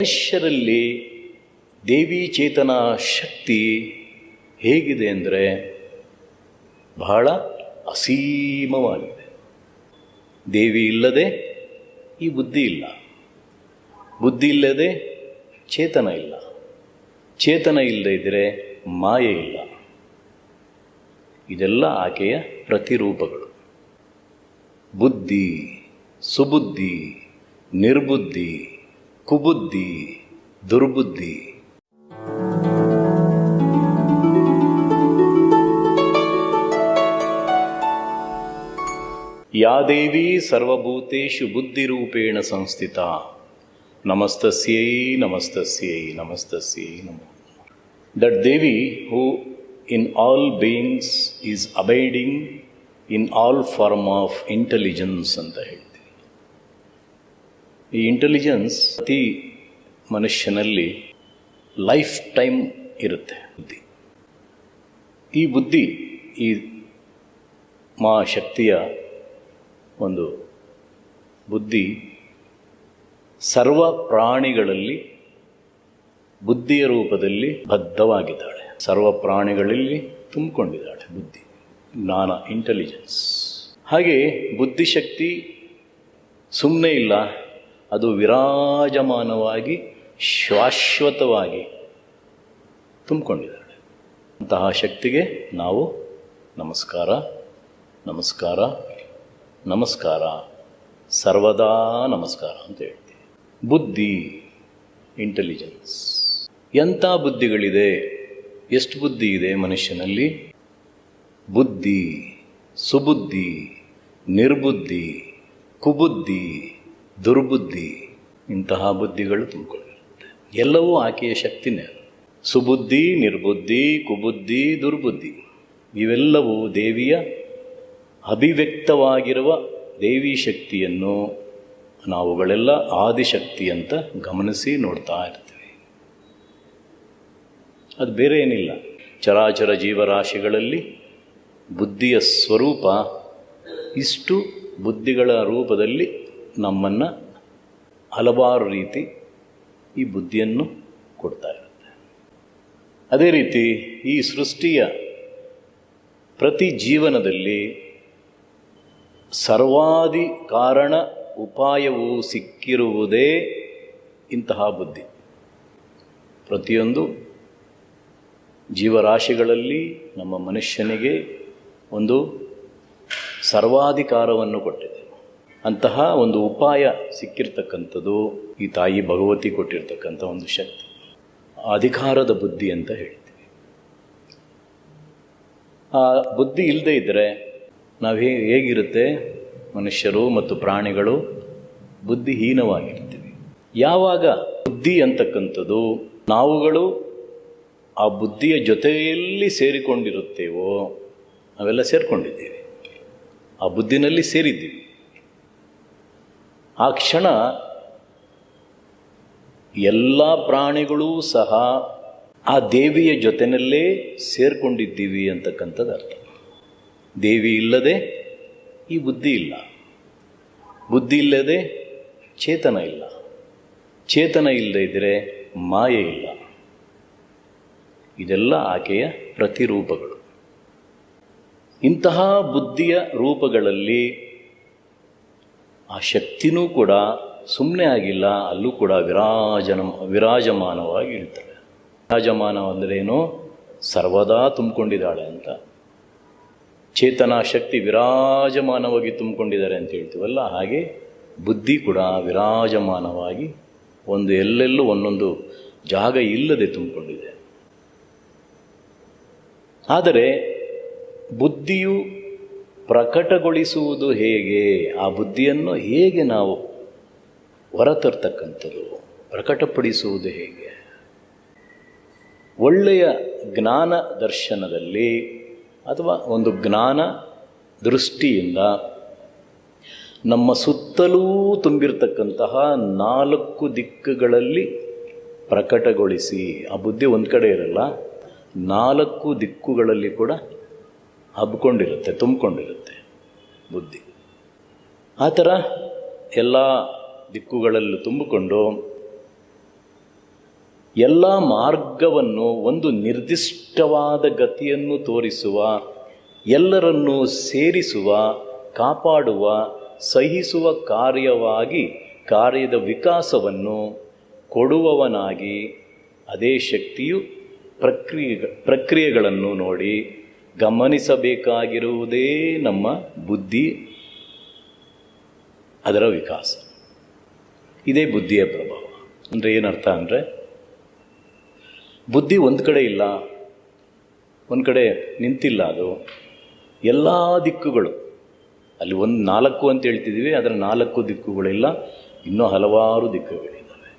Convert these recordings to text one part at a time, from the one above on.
ಮನುಷ್ಯರಲ್ಲಿ ದೇವಿ ಚೇತನ ಶಕ್ತಿ ಹೇಗಿದೆ ಅಂದರೆ ಬಹಳ ಅಸೀಮವಾಗಿದೆ. ದೇವಿ ಇಲ್ಲದೆ ಈ ಬುದ್ಧಿ ಇಲ್ಲ, ಬುದ್ಧಿ ಇಲ್ಲದೆ ಚೇತನ ಇಲ್ಲ, ಚೇತನ ಇಲ್ಲದೆ ಇದ್ದರೆ ಮಾಯೆ ಇಲ್ಲ. ಇದೆಲ್ಲ ಆಕೆಯ ಪ್ರತಿರೂಪಗಳು. ಬುದ್ಧಿ, ಸುಬುದ್ಧಿ, ನಿರ್ಬುದ್ಧಿ, ಕುಬುದ್ಧಿ, ದುರ್ಬುದ್ಧಿ. ಯಾ ದೇವಿ ಸರ್ವಭೂತೇಷು ಬುದ್ಧಿರೂಪೇಣ ಸಂಸ್ಥಿತಾ ನಮಸ್ತಸ್ಯೈ ನಮಸ್ತಸ್ಯೈ ನಮಸ್ತಸ್ಯೈ ನಮೋ. That Devi who in all beings is abiding in all form of intelligence ಅಂತ ಹೇಳ್ತೀವಿ. ಈ ಇಂಟೆಲಿಜೆನ್ಸ್ ಪ್ರತಿ ಮನುಷ್ಯನಲ್ಲಿ ಲೈಫ್ ಟೈಮ್ ಇರುತ್ತೆ. ಬುದ್ಧಿ, ಈ ಬುದ್ಧಿ, ಈ ಮಾ ಶಕ್ತಿಯ ಒಂದು ಬುದ್ಧಿ ಸರ್ವ ಪ್ರಾಣಿಗಳಲ್ಲಿ ಬುದ್ಧಿಯ ರೂಪದಲ್ಲಿ ಬದ್ಧವಾಗಿದ್ದಾಳೆ. ಸರ್ವ ಪ್ರಾಣಿಗಳಲ್ಲಿ ತುಂಬಿಕೊಂಡಿದ್ದಾಳೆ ಬುದ್ಧಿ, ಜ್ಞಾನ, ಇಂಟೆಲಿಜೆನ್ಸ್. ಹಾಗೆ ಬುದ್ಧಿಶಕ್ತಿ ಸುಮ್ಮನೆ ಇಲ್ಲ, ಅದು ವಿರಾಜಮಾನವಾಗಿ ಶಾಶ್ವತವಾಗಿ ತುಂಬಿಕೊಂಡಿದ್ದಾಳೆ. ಅಂತಹ ಶಕ್ತಿಗೆ ನಾವು ನಮಸ್ಕಾರ, ನಮಸ್ಕಾರ, ನಮಸ್ಕಾರ, ಸರ್ವದಾ ನಮಸ್ಕಾರ ಅಂತ ಹೇಳ್ತೀವಿ. ಬುದ್ಧಿ, ಇಂಟೆಲಿಜೆನ್ಸ್. ಎಂಥ ಬುದ್ಧಿಗಳಿದೆ, ಎಷ್ಟು ಬುದ್ಧಿ ಇದೆ ಮನುಷ್ಯನಲ್ಲಿ? ಬುದ್ಧಿ, ಸುಬುದ್ಧಿ, ನಿರ್ಬುದ್ಧಿ, ಕುಬುದ್ಧಿ, ದುರ್ಬುದ್ಧಿ, ಇಂತಹ ಬುದ್ಧಿಗಳು ತುಂಬಿಕೊಂಡಿರುತ್ತೆ. ಎಲ್ಲವೂ ಆಕೆಯ ಶಕ್ತಿನೇ. ಸುಬುದ್ಧಿ, ನಿರ್ಬುದ್ಧಿ, ಕುಬುದ್ಧಿ, ದುರ್ಬುದ್ಧಿ ಇವೆಲ್ಲವೂ ದೇವಿಯ ಅಭಿವ್ಯಕ್ತವಾಗಿರುವ ದೇವಿ ಶಕ್ತಿಯನ್ನು ನಾವುಗಳೆಲ್ಲ ಆದಿಶಕ್ತಿ ಅಂತ ಗಮನಿಸಿ ನೋಡ್ತಾ ಇರ್ತೀವಿ. ಅದು ಬೇರೆ ಏನಿಲ್ಲ. ಚರಾಚರ ಜೀವರಾಶಿಗಳಲ್ಲಿ ಬುದ್ಧಿಯ ಸ್ವರೂಪ ಇಷ್ಟು ಬುದ್ಧಿಗಳ ರೂಪದಲ್ಲಿ ನಮ್ಮನ್ನು ಹಲವಾರು ರೀತಿ ಈ ಬುದ್ಧಿಯನ್ನು ಕೊಡ್ತಾ ಇರುತ್ತೆ. ಅದೇ ರೀತಿ ಈ ಸೃಷ್ಟಿಯ ಪ್ರತಿ ಜೀವನದಲ್ಲಿ ಸರ್ವಾದಿ ಕಾರಣ ಉಪಾಯವು ಸಿಕ್ಕಿರುವುದೇ ಇಂತಹ ಬುದ್ಧಿ. ಪ್ರತಿಯೊಂದು ಜೀವರಾಶಿಗಳಲ್ಲಿ ನಮ್ಮ ಮನುಷ್ಯನಿಗೆ ಒಂದು ಸರ್ವಾಧಿಕಾರವನ್ನು ಕೊಟ್ಟಿದೆ. ಅಂತಹ ಒಂದು ಉಪಾಯ ಸಿಕ್ಕಿರ್ತಕ್ಕಂಥದ್ದು ಈ ತಾಯಿ ಭಗವತಿ ಕೊಟ್ಟಿರ್ತಕ್ಕಂಥ ಒಂದು ಶಕ್ತಿ, ಅಧಿಕಾರದ ಬುದ್ಧಿ ಅಂತ ಹೇಳ್ತೀವಿ. ಆ ಬುದ್ಧಿ ಇಲ್ಲದೆ ಇದ್ದರೆ ನಾವು ಹೇಗಿರುತ್ತೆ? ಮನುಷ್ಯರು ಮತ್ತು ಪ್ರಾಣಿಗಳು ಬುದ್ಧಿಹೀನವಾಗಿರ್ತೀವಿ. ಯಾವಾಗ ಬುದ್ಧಿ ಅಂತಕ್ಕಂಥದ್ದು ನಾವುಗಳು ಆ ಬುದ್ಧಿಯ ಜೊತೆಯಲ್ಲಿ ಸೇರಿಕೊಂಡಿರುತ್ತೇವೋ, ನಾವೆಲ್ಲ ಸೇರಿಕೊಂಡಿದ್ದೀವಿ, ಆ ಬುದ್ಧಿನಲ್ಲಿ ಸೇರಿದ್ದೀವಿ. ಆ ಕ್ಷಣ ಎಲ್ಲ ಪ್ರಾಣಿಗಳೂ ಸಹ ಆ ದೇವಿಯ ಜೊತೆಯಲ್ಲೇ ಸೇರಿಕೊಂಡಿದ್ದೀವಿ ಅಂತಕ್ಕಂಥದ್ದು ಅರ್ಥ. ದೇವಿ ಇಲ್ಲದೆ ಈ ಬುದ್ಧಿ ಇಲ್ಲ, ಬುದ್ಧಿ ಇಲ್ಲದೆ ಚೇತನ ಇಲ್ಲ, ಚೇತನ ಇಲ್ಲದೆ ಇದ್ದರೆ ಮಾಯೆ ಇಲ್ಲ. ಇದೆಲ್ಲ ಆಕೆಯ ಪ್ರತಿರೂಪಗಳು. ಇಂತಹ ಬುದ್ಧಿಯ ರೂಪಗಳಲ್ಲಿ ಆ ಶಕ್ತಿನೂ ಕೂಡ ಸುಮ್ಮನೆ ಆಗಿಲ್ಲ, ಅಲ್ಲೂ ಕೂಡ ವಿರಾಜಮಾನವಾಗಿ ಇರ್ತಾಳೆ. ವಿರಾಜಮಾನ ಅಂದ್ರೇನು? ಸರ್ವದಾ ತುಂಬಿಕೊಂಡಿದ್ದಾಳೆ ಅಂತ. ಚೇತನಾ ಶಕ್ತಿ ವಿರಾಜಮಾನವಾಗಿ ತುಂಬಿಕೊಂಡಿದ್ದಾರೆ ಅಂತ ಹೇಳ್ತೀವಲ್ಲ, ಹಾಗೆ ಬುದ್ಧಿ ಕೂಡ ವಿರಾಜಮಾನವಾಗಿ ಎಲ್ಲೆಲ್ಲೂ ಒಂದೊಂದು ಜಾಗ ಇಲ್ಲದೆ ತುಂಬಿಕೊಂಡಿದೆ. ಆದರೆ ಬುದ್ಧಿಯು ಪ್ರಕಟಗೊಳಿಸುವುದು ಹೇಗೆ? ಆ ಬುದ್ಧಿಯನ್ನು ಹೇಗೆ ನಾವು ಹೊರತರ್ತಕ್ಕಂಥದ್ದು, ಪ್ರಕಟಪಡಿಸುವುದು ಹೇಗೆ? ಒಳ್ಳೆಯ ಜ್ಞಾನ ದರ್ಶನದಲ್ಲಿ ಅಥವಾ ಒಂದು ಜ್ಞಾನ ದೃಷ್ಟಿಯಿಂದ ನಮ್ಮ ಸುತ್ತಲೂ ತುಂಬಿರ್ತಕ್ಕಂತಹ 4 ದಿಕ್ಕುಗಳಲ್ಲಿ ಪ್ರಕಟಗೊಳಿಸಿ, ಆ ಬುದ್ಧಿ ಒಂದು ಕಡೆ ಇರಲ್ಲ, 4 ದಿಕ್ಕುಗಳಲ್ಲಿ ಕೂಡ ಹಬ್ಕೊಂಡಿರುತ್ತೆ, ತುಂಬಿಕೊಂಡಿರುತ್ತೆ ಬುದ್ಧಿ. ಆ ಥರ ಎಲ್ಲ ದಿಕ್ಕುಗಳಲ್ಲೂ ತುಂಬಿಕೊಂಡು ಎಲ್ಲ ಮಾರ್ಗವನ್ನು ಒಂದು ನಿರ್ದಿಷ್ಟವಾದ ಗತಿಯನ್ನು ತೋರಿಸುವ, ಎಲ್ಲರನ್ನೂ ಸೇರಿಸುವ, ಕಾಪಾಡುವ, ಸಹಿಸುವ ಕಾರ್ಯದ ವಿಕಾಸವನ್ನು ಕೊಡುವವನಾಗಿ ಅದೇ ಶಕ್ತಿಯು ಪ್ರಕ್ರಿಯೆಗಳನ್ನು ನೋಡಿ ಗಮನಿಸಬೇಕಾಗಿರುವುದೇ ನಮ್ಮ ಬುದ್ಧಿ, ಅದರ ವಿಕಾಸ. ಇದೇ ಬುದ್ಧಿಯ ಪ್ರಭಾವ. ಅಂದರೆ ಏನರ್ಥ ಅಂದರೆ, ಬುದ್ಧಿ ಒಂದು ಕಡೆ ಇಲ್ಲ, ಒಂದು ಕಡೆ ನಿಂತಿಲ್ಲ. ಅದು ಎಲ್ಲ ದಿಕ್ಕುಗಳು, ಅಲ್ಲಿ 4 ಅಂತ ಹೇಳ್ತಿದ್ದೀವಿ, ಅದರ 4 ದಿಕ್ಕುಗಳಿಲ್ಲ, ಇನ್ನೂ ಹಲವಾರು ದಿಕ್ಕುಗಳಿದ್ದಾವೆ.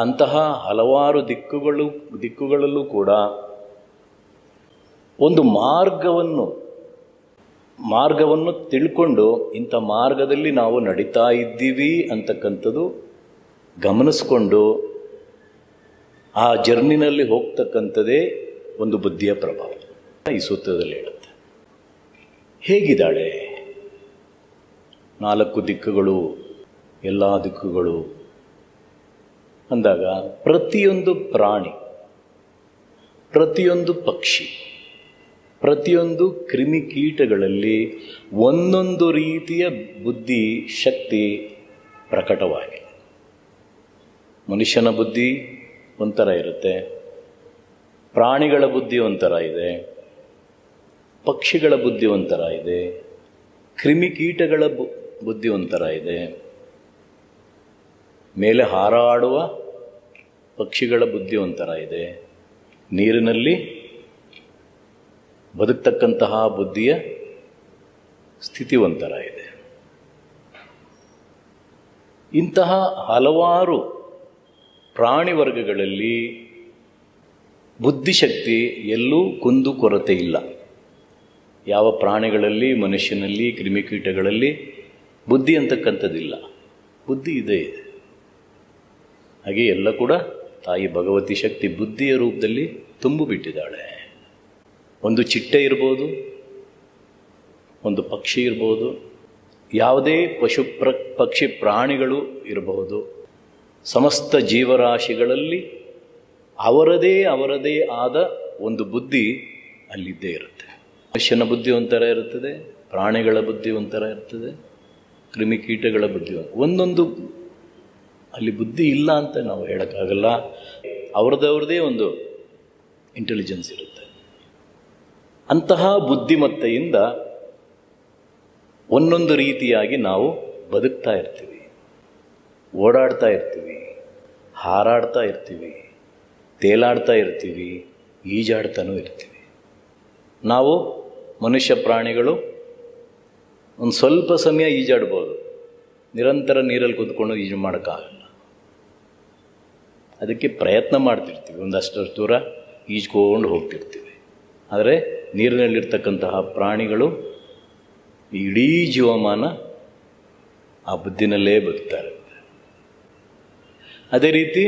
ಅಂತಹ ಹಲವಾರು ದಿಕ್ಕುಗಳಲ್ಲೂ ಕೂಡ ಒಂದು ಮಾರ್ಗವನ್ನು ತಿಳ್ಕೊಂಡು ಇಂಥ ಮಾರ್ಗದಲ್ಲಿ ನಾವು ನಡೀತಾ ಇದ್ದೀವಿ ಅಂತಕ್ಕಂಥದ್ದು ಗಮನಿಸ್ಕೊಂಡು ಆ ಜರ್ನಿನಲ್ಲಿ ಹೋಗ್ತಕ್ಕಂಥದ್ದೇ ಒಂದು ಬುದ್ಧಿಯ ಪ್ರಭಾವ. ಈ ಸೂತ್ರದಲ್ಲಿ ಹೇಳುತ್ತೆ. ಹೇಗಿದ್ದಾಳೆ 4 ದಿಕ್ಕುಗಳು, ಎಲ್ಲ ದಿಕ್ಕುಗಳು ಅಂದಾಗ ಪ್ರತಿಯೊಂದು ಪ್ರಾಣಿ, ಪ್ರತಿಯೊಂದು ಪಕ್ಷಿ, ಪ್ರತಿಯೊಂದು ಕ್ರಿಮಿಕೀಟಗಳಲ್ಲಿ ಒಂದೊಂದು ರೀತಿಯ ಬುದ್ಧಿ ಶಕ್ತಿ ಪ್ರಕಟವಾಗಿದೆ. ಮನುಷ್ಯನ ಬುದ್ಧಿ ಒಂಥರ ಇರುತ್ತೆ, ಪ್ರಾಣಿಗಳ ಬುದ್ಧಿ ಒಂಥರ ಇದೆ, ಪಕ್ಷಿಗಳ ಬುದ್ಧಿ ಒಂಥರ ಇದೆ, ಕ್ರಿಮಿಕೀಟಗಳ ಬುದ್ಧಿ ಒಂಥರ ಇದೆ, ಮೇಲೆ ಹಾರಾಡುವ ಪಕ್ಷಿಗಳ ಬುದ್ಧಿ ಒಂಥರ ಇದೆ, ನೀರಿನಲ್ಲಿ ಬದುಕ್ತಕ್ಕಂತಹ ಬುದ್ಧಿಯ ಸ್ಥಿತಿ ಒಂಥರ ಇದೆ. ಇಂತಹ ಹಲವಾರು ಪ್ರಾಣಿ ವರ್ಗಗಳಲ್ಲಿ ಬುದ್ಧಿಶಕ್ತಿ ಎಲ್ಲೂ ಕುಂದು ಕೊರತೆ ಇಲ್ಲ. ಯಾವ ಪ್ರಾಣಿಗಳಲ್ಲಿ, ಮನುಷ್ಯನಲ್ಲಿ, ಕ್ರಿಮಿಕೀಟಗಳಲ್ಲಿ ಬುದ್ಧಿ ಅಂತಕ್ಕಂಥದ್ದಿಲ್ಲ. ಬುದ್ಧಿ ಇದೆ. ಹಾಗೆ ಎಲ್ಲ ಕೂಡ ತಾಯಿ ಭಗವತಿ ಶಕ್ತಿ ಬುದ್ಧಿಯ ರೂಪದಲ್ಲಿ ತುಂಬಿಬಿಟ್ಟಿದ್ದಾಳೆ. ಒಂದು ಚಿಟ್ಟೆ ಇರ್ಬೋದು, ಒಂದು ಪಕ್ಷಿ ಇರ್ಬೋದು, ಯಾವುದೇ ಪಕ್ಷಿ ಪ್ರಾಣಿಗಳು ಇರಬಹುದು. ಸಮಸ್ತ ಜೀವರಾಶಿಗಳಲ್ಲಿ ಅವರದೇ ಆದ ಒಂದು ಬುದ್ಧಿ ಅಲ್ಲಿದ್ದೇ ಇರುತ್ತೆ. ಮನುಷ್ಯನ ಬುದ್ಧಿ ಒಂಥರ ಇರುತ್ತದೆ, ಪ್ರಾಣಿಗಳ ಬುದ್ಧಿ ಒಂಥರ ಇರ್ತದೆ, ಕ್ರಿಮಿಕೀಟಗಳ ಬುದ್ಧಿ ಒಂದೊಂದು. ಅಲ್ಲಿ ಬುದ್ಧಿ ಇಲ್ಲ ಅಂತ ನಾವು ಹೇಳೋಕ್ಕಾಗಲ್ಲ. ಅವ್ರದ್ದೇ ಒಂದು ಇಂಟೆಲಿಜೆನ್ಸ್ ಇರುತ್ತೆ. ಅಂತಹ ಬುದ್ಧಿಮತ್ತೆಯಿಂದ ಒಂದೊಂದು ರೀತಿಯಾಗಿ ನಾವು ಬದುಕ್ತಾ ಇರ್ತೀವಿ, ಓಡಾಡ್ತಾ ಇರ್ತೀವಿ, ಹಾರಾಡ್ತಾ ಇರ್ತೀವಿ, ತೇಲಾಡ್ತಾ ಇರ್ತೀವಿ, ಈಜಾಡ್ತಾನೂ ಇರ್ತೀವಿ. ನಾವು ಮನುಷ್ಯ ಪ್ರಾಣಿಗಳು ಒಂದು ಸ್ವಲ್ಪ ಸಮಯ ಈಜಾಡ್ಬೋದು, ನಿರಂತರ ನೀರಲ್ಲಿ ಕೂತ್ಕೊಂಡು ಈಜು ಮಾಡೋಕ್ಕಾಗಲ್ಲ. ಅದಕ್ಕೆ ಪ್ರಯತ್ನ ಮಾಡ್ತಿರ್ತೀವಿ, ಒಂದಷ್ಟು ದೂರ ಈಜ್ಕೊಂಡು ಹೋಗ್ತಿರ್ತೀವಿ. ಆದರೆ ನೀರಿನಲ್ಲಿರ್ತಕ್ಕಂತಹ ಪ್ರಾಣಿಗಳು ಇಡೀ ಜೀವಮಾನ ಆ ಬುದ್ಧಿನಲ್ಲೇ ಬದುಕ್ತಾರೆ. ಅದೇ ರೀತಿ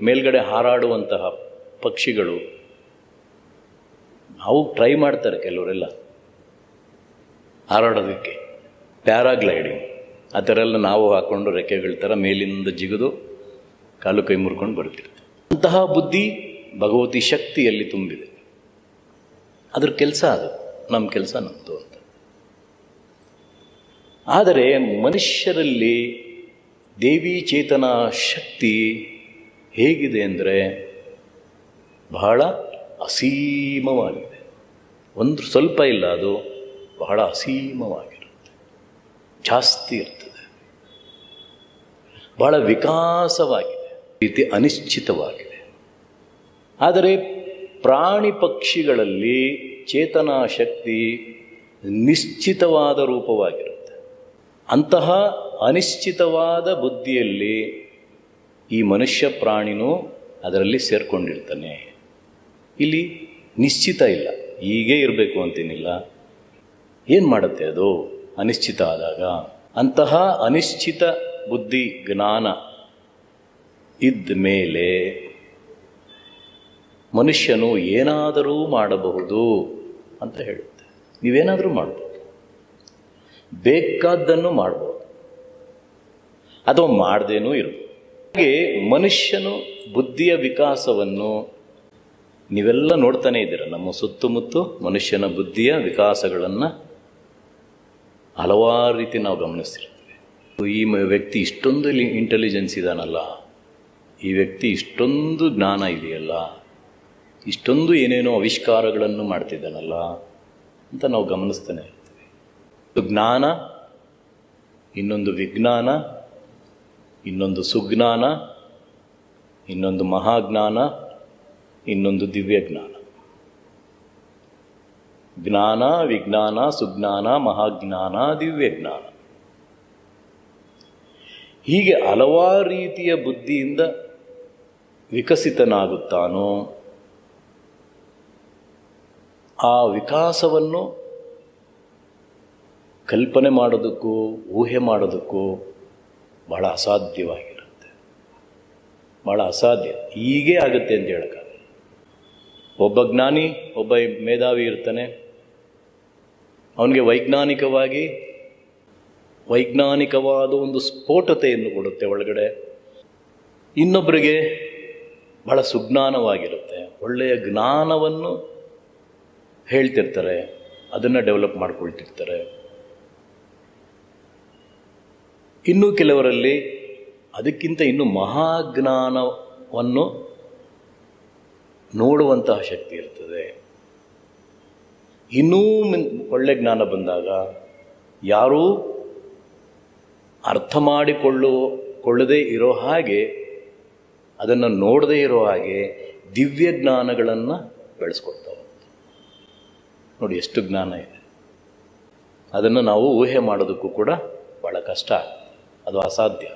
ಮೇಲ್ಗಡೆ ಹಾರಾಡುವಂತಹ ಪಕ್ಷಿಗಳು, ಅವು ಟ್ರೈ ಮಾಡ್ತಾರೆ ಕೆಲವರೆಲ್ಲ ಹಾರಾಡೋದಕ್ಕೆ, ಪ್ಯಾರಾಗ್ಲೈಡಿಂಗ್ ಆ ಥರ ಎಲ್ಲ ನಾವು ಹಾಕ್ಕೊಂಡು ರೆಕ್ಕೆಗಳ ಥರ ಮೇಲಿಂದ ಜಿಗಿದು ಕಾಲು ಕೈ ಮುರ್ಕೊಂಡು ಬರ್ತಿರ್ತೀವಿ. ಅಂತಹ ಬುದ್ಧಿ ಭಗವತಿ ಶಕ್ತಿಯಲ್ಲಿ ತುಂಬಿದೆ. ಅದ್ರ ಕೆಲಸ ಅದು, ನಮ್ಮ ಕೆಲಸ ನಮ್ಮದು ಅಂತ. ಆದರೆ ಮನುಷ್ಯರಲ್ಲಿ ದೇವಿ ಚೇತನ ಶಕ್ತಿ ಹೇಗಿದೆ ಅಂದರೆ ಬಹಳ ಅಸೀಮವಾಗಿದೆ. ಒಂದು ಸ್ವಲ್ಪ ಇಲ್ಲ, ಅದು ಬಹಳ ಅಸೀಮವಾಗಿರುತ್ತೆ, ಜಾಸ್ತಿ ಇರ್ತದೆ, ಬಹಳ ವಿಕಾಸವಾಗಿದೆ, ರೀತಿ ಅನಿಶ್ಚಿತವಾಗಿದೆ. ಆದರೆ ಪ್ರಾಣಿ ಪಕ್ಷಿಗಳಲ್ಲಿ ಚೇತನಾ ಶಕ್ತಿ ನಿಶ್ಚಿತವಾದ ರೂಪವಾಗಿರುತ್ತೆ. ಅಂತಹ ಅನಿಶ್ಚಿತವಾದ ಬುದ್ಧಿಯಲ್ಲಿ ಈ ಮನುಷ್ಯ ಪ್ರಾಣಿನೂ ಅದರಲ್ಲಿ ಸೇರ್ಕೊಂಡಿರ್ತಾನೆ. ಇಲ್ಲಿ ನಿಶ್ಚಿತ ಇಲ್ಲ, ಹೀಗೇ ಇರಬೇಕು ಅಂತೇನಿಲ್ಲ. ಏನು ಮಾಡುತ್ತೆ ಅದು ಅನಿಶ್ಚಿತ ಆದಾಗ? ಅಂತಹ ಅನಿಶ್ಚಿತ ಬುದ್ಧಿ ಜ್ಞಾನ ಇದ್ದ ಮೇಲೆ ಮನುಷ್ಯನು ಏನಾದರೂ ಮಾಡಬಹುದು ಅಂತ ಹೇಳುತ್ತೆ. ನೀವೇನಾದರೂ ಮಾಡ್ಬೋದು, ಬೇಕಾದ್ದನ್ನು ಮಾಡ್ಬೋದು, ಅಥವಾ ಮಾಡದೇನೂ ಇರ್ಬೋದು. ಹಾಗೆ ಮನುಷ್ಯನು ಬುದ್ಧಿಯ ವಿಕಾಸವನ್ನು ನೀವೆಲ್ಲ ನೋಡ್ತಾನೆ ಇದ್ದೀರ. ನಮ್ಮ ಸುತ್ತಮುತ್ತ ಮನುಷ್ಯನ ಬುದ್ಧಿಯ ವಿಕಾಸಗಳನ್ನು ಹಲವಾರು ರೀತಿ ನಾವು ಗಮನಿಸ್ತಿರ್ತೀವಿ. ಈ ವ್ಯಕ್ತಿ ಇಷ್ಟೊಂದು ಇಂಟೆಲಿಜೆನ್ಸ್ ಇದಾನಲ್ಲ, ಈ ವ್ಯಕ್ತಿ ಇಷ್ಟೊಂದು ಜ್ಞಾನ ಇದೆಯಲ್ಲ, ಇಷ್ಟೊಂದು ಏನೇನೋ ಆವಿಷ್ಕಾರಗಳನ್ನು ಮಾಡ್ತಿದ್ದಾನಲ್ಲ ಅಂತ ನಾವು ಗಮನಿಸ್ತಾನೆ ಇರ್ತೀವಿ. ಜ್ಞಾನ, ಇನ್ನೊಂದು ವಿಜ್ಞಾನ, ಇನ್ನೊಂದು ಸುಜ್ಞಾನ, ಇನ್ನೊಂದು ಮಹಾಜ್ಞಾನ, ಇನ್ನೊಂದು ದಿವ್ಯಜ್ಞಾನ. ಜ್ಞಾನ, ವಿಜ್ಞಾನ, ಸುಜ್ಞಾನ, ಮಹಾಜ್ಞಾನ, ದಿವ್ಯಜ್ಞಾನ. ಹೀಗೆ ಹಲವಾರು ರೀತಿಯ ಬುದ್ಧಿಯಿಂದ ವಿಕಸಿತನಾಗುತ್ತಾನೋ ಆ ವಿಕಾಸವನ್ನು ಕಲ್ಪನೆ ಮಾಡೋದಕ್ಕೂ ಊಹೆ ಮಾಡೋದಕ್ಕೂ ಬಹಳ ಅಸಾಧ್ಯವಾಗಿರುತ್ತೆ. ಭಾಳ ಅಸಾಧ್ಯ. ಹೀಗೇ ಆಗುತ್ತೆ ಅಂತ ಹೇಳೋಕ್ಕಾಗಲ್ಲ. ಒಬ್ಬ ಜ್ಞಾನಿ, ಒಬ್ಬ ಮೇಧಾವಿ ಇರ್ತಾನೆ, ಅವನಿಗೆ ವೈಜ್ಞಾನಿಕವಾದ ಒಂದು ಸ್ಫೋಟತೆಯನ್ನು ಕೊಡುತ್ತೆ ಒಳಗಡೆ. ಇನ್ನೊಬ್ಬರಿಗೆ ಬಹಳ ಸುಜ್ಞಾನವಾಗಿರುತ್ತೆ, ಒಳ್ಳೆಯ ಜ್ಞಾನವನ್ನು ಹೇಳ್ತಿರ್ತಾರೆ, ಅದನ್ನು ಡೆವಲಪ್ ಮಾಡ್ಕೊಳ್ತಿರ್ತಾರೆ. ಇನ್ನೂ ಕೆಲವರಲ್ಲಿ ಅದಕ್ಕಿಂತ ಇನ್ನೂ ಮಹಾಜ್ಞಾನವನ್ನು ನೋಡುವಂತಹ ಶಕ್ತಿ ಇರ್ತದೆ. ಇನ್ನೂ ಒಳ್ಳೆ ಜ್ಞಾನ ಬಂದಾಗ ಯಾರೂ ಅರ್ಥ ಮಾಡಿಕೊಳ್ಳದೇ ಇರೋ ಹಾಗೆ, ಅದನ್ನು ನೋಡದೇ ಇರೋ ಹಾಗೆ ದಿವ್ಯ ಜ್ಞಾನಗಳನ್ನು ಬೆಳೆಸ್ಕೊಡ್ತಾವೆ. ನೋಡಿ ಎಷ್ಟು ಜ್ಞಾನ ಇದೆ. ಅದನ್ನು ನಾವು ಊಹೆ ಮಾಡೋದಕ್ಕೂ ಕೂಡ ಭಾಳ ಕಷ್ಟ, ಅದು ಅಸಾಧ್ಯ.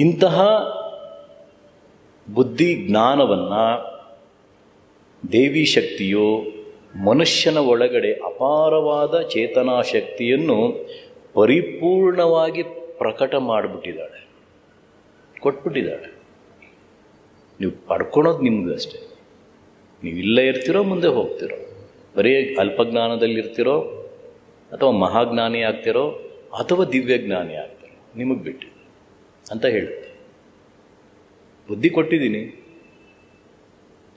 ಇಂತಹ ಬುದ್ಧಿ ಜ್ಞಾನವನ್ನು ದೇವಿ ಶಕ್ತಿಯು ಮನುಷ್ಯನ ಒಳಗಡೆ ಅಪಾರವಾದ ಚೇತನಾ ಶಕ್ತಿಯನ್ನು ಪರಿಪೂರ್ಣವಾಗಿ ಪ್ರಕಟ ಮಾಡಿಬಿಟ್ಟಿದ್ದಾಳೆ, ಕೊಟ್ಬಿಟ್ಟಿದ್ದಾಳೆ. ನೀವು ಪಡ್ಕೊಳೋದು ನಿಮ್ಗೆ ಅಷ್ಟೇ. ನೀವು ಇಲ್ಲೇ ಇರ್ತಿರೋ, ಮುಂದೆ ಹೋಗ್ತಿರೋ, ಬರೀ ಅಲ್ಪಜ್ಞಾನದಲ್ಲಿರ್ತಿರೋ ಅಥವಾ ಮಹಾಜ್ಞಾನಿ ಆಗ್ತಿರೋ ಅಥವಾ ದಿವ್ಯಜ್ಞಾನಿ ಆಗ್ತಿರೋ, ನಿಮಗೆ ಬಿಟ್ಟಿದೆ ಅಂತ ಹೇಳುತ್ತೆ. ಬುದ್ಧಿ ಕೊಟ್ಟಿದ್ದೀನಿ,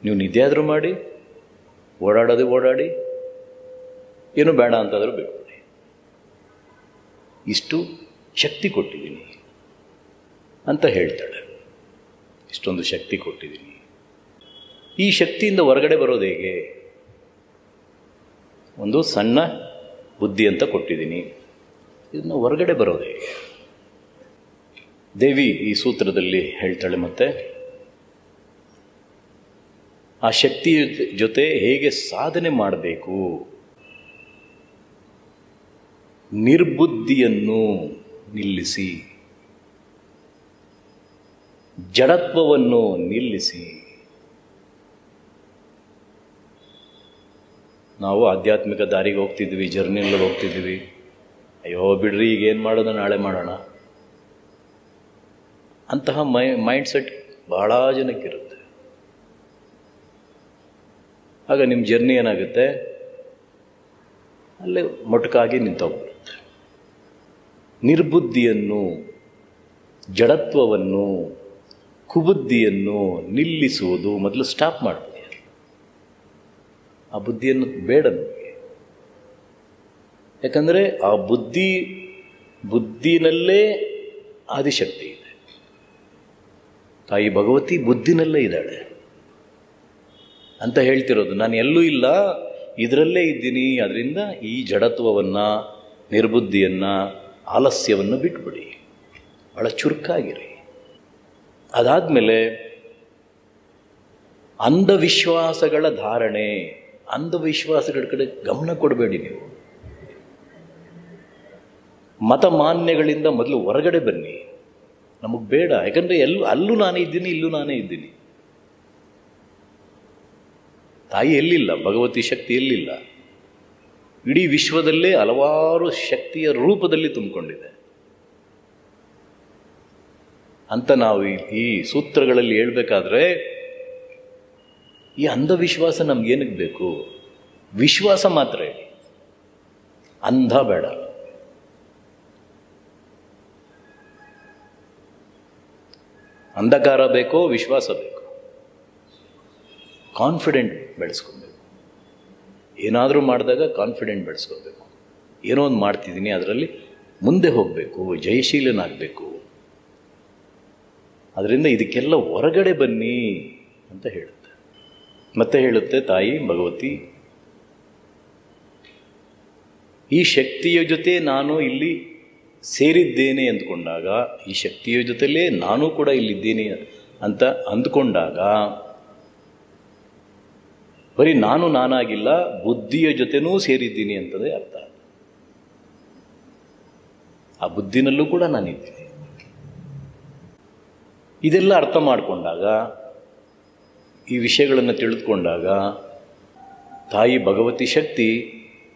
ನೀವು ನಿದ್ದೆ ಆದರೂ ಮಾಡಿ, ಓಡಾಡಿ, ಏನು ಬೇಡ ಅಂತಾದರೂ ಬಿಟ್ಬಿಡಿ. ಇಷ್ಟು ಶಕ್ತಿ ಕೊಟ್ಟಿದ್ದೀನಿ ಅಂತ ಹೇಳ್ತಾಳೆ. ಇಷ್ಟೊಂದು ಶಕ್ತಿ ಕೊಟ್ಟಿದ್ದೀನಿ. ಈ ಶಕ್ತಿಯಿಂದ ಹೊರಗಡೆ ಬರೋದು ಹೇಗೆ? ಒಂದು ಸಣ್ಣ ಬುದ್ಧಿ ಅಂತ ಕೊಟ್ಟಿದ್ದೀನಿ, ಇದನ್ನು ಹೊರಗಡೆ ಬರೋದು ಹೇಗೆ? ದೇವಿ ಈ ಸೂತ್ರದಲ್ಲಿ ಹೇಳ್ತಾಳೆ. ಮತ್ತೆ ಆ ಶಕ್ತಿ ಜೊತೆ ಹೇಗೆ ಸಾಧನೆ ಮಾಡಬೇಕು? ನಿರ್ಬುದ್ಧಿಯನ್ನು ನಿಲ್ಲಿಸಿ, ಜಡತ್ವವನ್ನು ನಿಲ್ಲಿಸಿ. ನಾವು ಆಧ್ಯಾತ್ಮಿಕ ದಾರಿಗೆ ಹೋಗ್ತಿದ್ವಿ, ಜರ್ನಿಯಲ್ಲಿ ಹೋಗ್ತಿದ್ವಿ. ಅಯ್ಯೋ ಬಿಡ್ರಿ, ಈಗ ಏನು ಮಾಡೋದು, ನಾಳೆ ಮಾಡೋಣ ಅಂತಹ ಮೈಂಡ್ ಸೆಟ್ ಬಹಳ ಜನಕ್ಕಿರುತ್ತೆ. ಆಗ ನಿಮ್ಮ ಜರ್ನಿ ಏನಾಗುತ್ತೆ, ಅಲ್ಲೇ ಮೊಟಕಾಗಿ ನಿಂತೋಗ್ಬಿಡುತ್ತೆ. ನಿರ್ಬುದ್ಧಿಯನ್ನು, ಜಡತ್ವವನ್ನು, ಕುಬುದ್ಧಿಯನ್ನು ನಿಲ್ಲಿಸುವುದು ಮೊದಲು ಸ್ಟಾಪ್ ಮಾಡ್ತೀವಿ. ಆ ಬುದ್ಧಿಯನ್ನು ಬೇಡ ನಮಗೆ. ಯಾಕಂದರೆ ಆ ಬುದ್ಧಿನಲ್ಲೇ ಆದಿಶಕ್ತಿ ಇದೆ. ತಾಯಿ ಭಗವತಿ ಬುದ್ಧಿನಲ್ಲೇ ಇದ್ದಾಳೆ ಅಂತ ಹೇಳ್ತಿರೋದು. ನಾನು ಎಲ್ಲೂ ಇಲ್ಲ, ಇದರಲ್ಲೇ ಇದ್ದೀನಿ. ಅದರಿಂದ ಈ ಜಡತ್ವವನ್ನು, ನಿರ್ಬುದ್ಧಿಯನ್ನು, ಆಲಸ್ಯವನ್ನು ಬಿಟ್ಬಿಡಿ, ಭಾಳ ಚುರುಕಾಗಿರಿ. ಅದಾದಮೇಲೆ ಅಂಧವಿಶ್ವಾಸಗಳ ಧಾರಣೆ, ಅಂಧವಿಶ್ವಾಸಗಳ ಕಡೆ ಗಮನ ಕೊಡಬೇಡಿ. ನೀವು ಮತಮಾನ್ಯಗಳಿಂದ ಮೊದಲು ಹೊರಗಡೆ ಬನ್ನಿ. ನಮಗೆ ಬೇಡ. ಯಾಕಂದರೆ ಅಲ್ಲೂ ನಾನೇ ಇದ್ದೀನಿ, ಇಲ್ಲೂ ನಾನೇ ಇದ್ದೀನಿ. ತಾಯಿ ಎಲ್ಲಿಲ್ಲ, ಭಗವತಿ ಶಕ್ತಿ ಎಲ್ಲಿಲ್ಲ. ಇಡೀ ವಿಶ್ವದಲ್ಲೇ ಹಲವಾರು ಶಕ್ತಿಯ ರೂಪದಲ್ಲಿ ತುಂಬಿಕೊಂಡಿದೆ ಅಂತ ನಾವು ಈ ಸೂತ್ರಗಳಲ್ಲಿ ಹೇಳ್ಬೇಕಾದ್ರೆ, ಈ ಅಂಧವಿಶ್ವಾಸ ನಮ್ಗೇನಕ್ಕೆ ಬೇಕು? ವಿಶ್ವಾಸ ಮಾತ್ರ ಹೇಳಿ, ಅಂಧ ಬೇಡ. ಅಂಧಕಾರ ಬೇಕೋ ವಿಶ್ವಾಸ ಬೇಕು, ಕಾನ್ಫಿಡೆಂಟ್ ಬೆಳೆಸ್ಕೊಬೇಕು. ಏನಾದರೂ ಮಾಡಿದಾಗ ಕಾನ್ಫಿಡೆಂಟ್ ಬೆಳೆಸ್ಕೋಬೇಕು. ಏನೋ ಒಂದು ಮಾಡ್ತಿದ್ದೀನಿ, ಅದರಲ್ಲಿ ಮುಂದೆ ಹೋಗಬೇಕು, ಜಯಶೀಲನಾಗಬೇಕು. ಅದರಿಂದ ಇದಕ್ಕೆಲ್ಲ ಹೊರಗಡೆ ಬನ್ನಿ ಅಂತ ಹೇಳುತ್ತೆ. ಮತ್ತೆ ಹೇಳುತ್ತೆ ತಾಯಿ ಭಗವತಿ, ಈ ಶಕ್ತಿಯ ಜೊತೆ ನಾನು ಇಲ್ಲಿ ಸೇರಿದ್ದೇನೆ ಅಂದ್ಕೊಂಡಾಗ, ಈ ಶಕ್ತಿಯ ಜೊತೆಲೇ ನಾನು ಕೂಡ ಇಲ್ಲಿದ್ದೇನೆ ಅಂತ ಅಂದ್ಕೊಂಡಾಗ, ಬರೀ ನಾನಾಗಿಲ್ಲ, ಬುದ್ಧಿಯ ಜೊತೆನೂ ಸೇರಿದ್ದೀನಿ ಅಂತದೇ ಅರ್ಥ. ಆ ಬುದ್ಧಿನಲ್ಲೂ ಕೂಡ ನಾನಿದ್ದೀನಿ. ಇದೆಲ್ಲ ಅರ್ಥ ಮಾಡಿಕೊಂಡಾಗ, ಈ ವಿಷಯಗಳನ್ನು ತಿಳಿದುಕೊಂಡಾಗ, ತಾಯಿ ಭಗವತಿ ಶಕ್ತಿ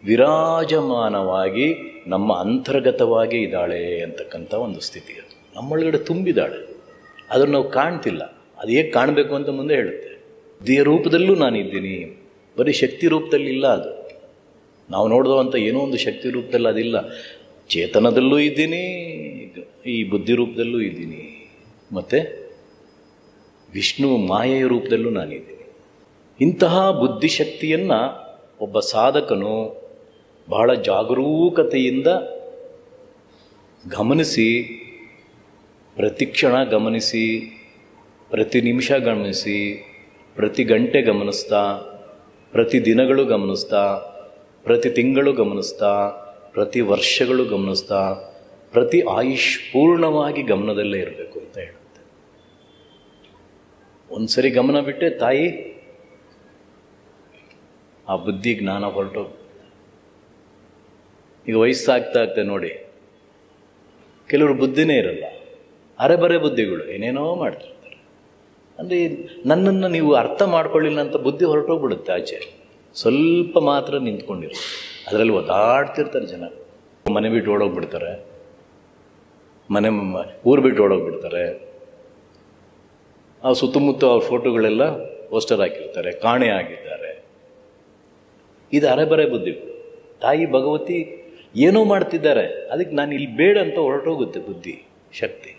ವಿರಾಜಮಾನವಾಗಿ ನಮ್ಮ ಅಂತರ್ಗತವಾಗಿ ಇದ್ದಾಳೆ ಅಂತಕ್ಕಂಥ ಒಂದು ಸ್ಥಿತಿ. ಅದು ನಮ್ಮೊಳಗಡೆ ತುಂಬಿದ್ದಾಳೆ, ಅದನ್ನು ನಾವು ಕಾಣ್ತಿಲ್ಲ. ಅದು ಹೇಗೆ ಕಾಣಬೇಕು ಅಂತ ಮುಂದೆ ಹೇಳುತ್ತೆ. ಬುದ್ಧಿಯ ರೂಪದಲ್ಲೂ ನಾನಿದ್ದೀನಿ, ಬರೀ ಶಕ್ತಿ ರೂಪದಲ್ಲಿ ಇಲ್ಲ. ಅದು ನಾವು ನೋಡಿದಂಥ ಏನೋ ಒಂದು ಶಕ್ತಿ ರೂಪದಲ್ಲಿ ಅದಿಲ್ಲ. ಚೇತನದಲ್ಲೂ ಇದ್ದೀನಿ, ಈ ಬುದ್ಧಿ ರೂಪದಲ್ಲೂ ಇದ್ದೀನಿ, ಮತ್ತು ವಿಷ್ಣು ಮಾಯೆಯ ರೂಪದಲ್ಲೂ ನಾನಿದ್ದೀನಿ. ಇಂತಹ ಬುದ್ಧಿಶಕ್ತಿಯನ್ನು ಒಬ್ಬ ಸಾಧಕನು ಬಹಳ ಜಾಗರೂಕತೆಯಿಂದ ಗಮನಿಸಿ, ಪ್ರತಿ ಕ್ಷಣ ಗಮನಿಸಿ, ಪ್ರತಿ ನಿಮಿಷ ಗಮನಿಸಿ, ಪ್ರತಿ ಗಂಟೆ ಗಮನಿಸ್ತಾ, ಪ್ರತಿ ದಿನಗಳು ಗಮನಿಸ್ತಾ, ಪ್ರತಿ ತಿಂಗಳು ಗಮನಿಸ್ತಾ, ಪ್ರತಿ ವರ್ಷಗಳು ಗಮನಿಸ್ತಾ, ಪ್ರತಿ ಆಯುಷ್ ಪೂರ್ಣವಾಗಿ ಗಮನದಲ್ಲೇ ಇರಬೇಕು ಅಂತ ಹೇಳುತ್ತೆ. ಒಂದು ಸರಿ ಗಮನ ಬಿಟ್ಟೆ ತಾಯಿ ಆ ಬುದ್ಧಿ ಜ್ಞಾನ ಹೊರಟೋಗ್ತದೆ. ಈಗ ವಯಸ್ಸಾಗ್ತಾ ನೋಡಿ, ಕೆಲವರು ಬುದ್ಧಿನೇ ಇರಲ್ಲ, ಅರೆಬರೆ ಬುದ್ಧಿಗಳು ಏನೇನೋ ಮಾಡ್ತಿರ್ತಾರೆ. ಅಂದರೆ ನನ್ನನ್ನು ನೀವು ಅರ್ಥ ಮಾಡ್ಕೊಳ್ಳಿಲ್ಲ ಅಂತ ಬುದ್ಧಿ ಹೊರಟೋಗ್ಬಿಡುತ್ತೆ ಆಚೆ. ಸ್ವಲ್ಪ ಮಾತ್ರ ನಿಂತ್ಕೊಂಡಿರು, ಅದರಲ್ಲಿ ಒದಾಡ್ತಿರ್ತಾರೆ ಜನ. ಮನೆ ಬಿಟ್ಟು ಓಡೋಗ್ಬಿಡ್ತಾರೆ, ಊರು ಬಿಟ್ಟು ಓಡೋಗ್ಬಿಡ್ತಾರೆ. ಆ ಸುತ್ತಮುತ್ತ ಅವ್ರ ಫೋಟೋಗಳೆಲ್ಲ ಪೋಸ್ಟರ್ ಹಾಕಿರ್ತಾರೆ, ಕಾಣೆ ಆಗಿದ್ದಾರೆ. ಇದು ಅರೆಬರೆ ಬುದ್ಧಿಗಳು. ತಾಯಿ ಭಗವತಿ ಏನೋ ಮಾಡ್ತಿದ್ದಾರೆ, ಅದಕ್ಕೆ ನಾನು ಇಲ್ಲಿ ಬೇಡ ಅಂತ ಹೊರಟೋಗುತ್ತೆ ಬುದ್ಧಿ ಶಕ್ತಿ.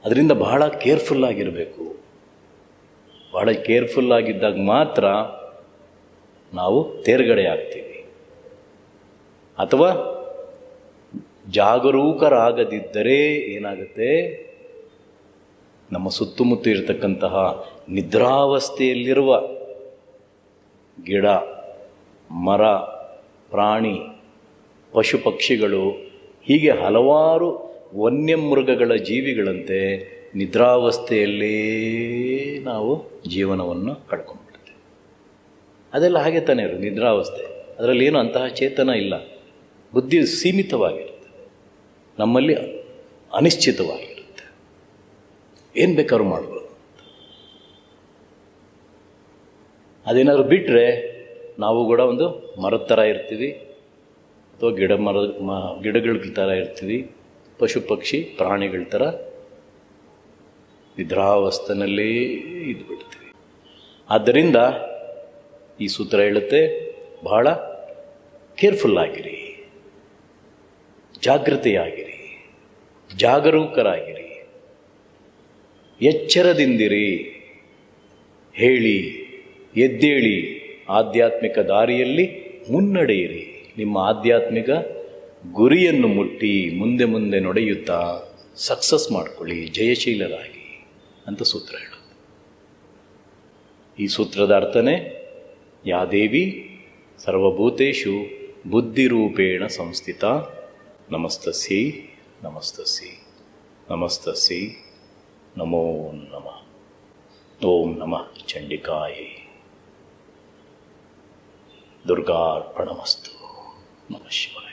ಅದರಿಂದ ಬಹಳ ಕೇರ್ಫುಲ್ಲಾಗಿರಬೇಕು. ಬಹಳ ಕೇರ್ಫುಲ್ಲಾಗಿದ್ದಾಗ ಮಾತ್ರ ನಾವು ತೇರ್ಗಡೆ ಆಗ್ತೀವಿ. ಅಥವಾ ಜಾಗರೂಕರಾಗದಿದ್ದರೆ ಏನಾಗುತ್ತೆ, ನಮ್ಮ ಸುತ್ತಮುತ್ತ ಇರತಕ್ಕಂತಹ ನಿದ್ರಾವಸ್ಥೆಯಲ್ಲಿರುವ ಗಿಡ, ಮರ, ಪ್ರಾಣಿ, ಪಶು ಪಕ್ಷಿಗಳು, ಹೀಗೆ ಹಲವಾರು ವನ್ಯಮೃಗಗಳ ಜೀವಿಗಳಂತೆ ನಿದ್ರಾವಸ್ಥೆಯಲ್ಲೇ ನಾವು ಜೀವನವನ್ನು ಕಳ್ಕೊಂಡ್ಬಿಡ್ತೇವೆ. ಅದೆಲ್ಲ ಹಾಗೆ ತಾನೇ ಇರು ನಿದ್ರಾವಸ್ಥೆ. ಅದರಲ್ಲಿ ಏನು ಅಂತಹ ಚೇತನ ಇಲ್ಲ. ಬುದ್ಧಿ ಸೀಮಿತವಾಗಿರುತ್ತೆ, ನಮ್ಮಲ್ಲಿ ಅನಿಶ್ಚಿತವಾಗಿರುತ್ತೆ, ಏನು ಬೇಕಾದ್ರೂ ಮಾಡ್ಬೋದು. ಅದೇನಾದ್ರು ಬಿಟ್ಟರೆ ನಾವು ಕೂಡ ಒಂದು ಮರದ ಥರ ಇರ್ತೀವಿ, ಅಥವಾ ಗಿಡಗಳ ಥರ ಇರ್ತೀವಿ, ಪಶು ಪಕ್ಷಿ ಪ್ರಾಣಿಗಳ ಥರ ನಿದ್ರಾವಸ್ಥೆನಲ್ಲೇ ಇದ್ಬಿಡ್ತೀವಿ. ಆದ್ದರಿಂದ ಈ ಸೂತ್ರ ಹೇಳುತ್ತೆ, ಬಹಳ ಕೇರ್ಫುಲ್ಲಾಗಿರಿ, ಜಾಗೃತೆಯಾಗಿರಿ, ಜಾಗರೂಕರಾಗಿರಿ, ಎಚ್ಚರದಿಂದಿರಿ, ಹೇಳಿ ಎದ್ದೇಳಿ, ಆಧ್ಯಾತ್ಮಿಕ ದಾರಿಯಲ್ಲಿ ಮುನ್ನಡೆಯಿರಿ. ನಿಮ್ಮ ಆಧ್ಯಾತ್ಮಿಕ ಗುರಿಯನ್ನು ಮುಟ್ಟಿ ಮುಂದೆ ಮುಂದೆ ನಡೆಯುತ್ತಾ ಸಕ್ಸಸ್ ಮಾಡಿಕೊಳ್ಳಿ, ಜಯಶೀಲರಾಗಿ ಅಂತ ಸೂತ್ರ ಹೇಳೋದು. ಈ ಸೂತ್ರದ ಅರ್ಥನೇ, ಯಾ ದೇವಿ ಸರ್ವಭೂತೇಷು ಬುದ್ಧಿರೂಪೇಣ ಸಂಸ್ಥಿತ, ನಮಸ್ತಸ್ಯೈ ನಮಸ್ತಸ್ಯೈ ನಮಸ್ತಸ್ಯೈ ನಮೋ ನಮಃ. ಓಂ ನಮಃ ಚಂಡಿಕಾಯೈ. ದುರ್ಗಾರ್ಪಣಮಸ್ತು. ನಮಃ ಶಿವಾಯ.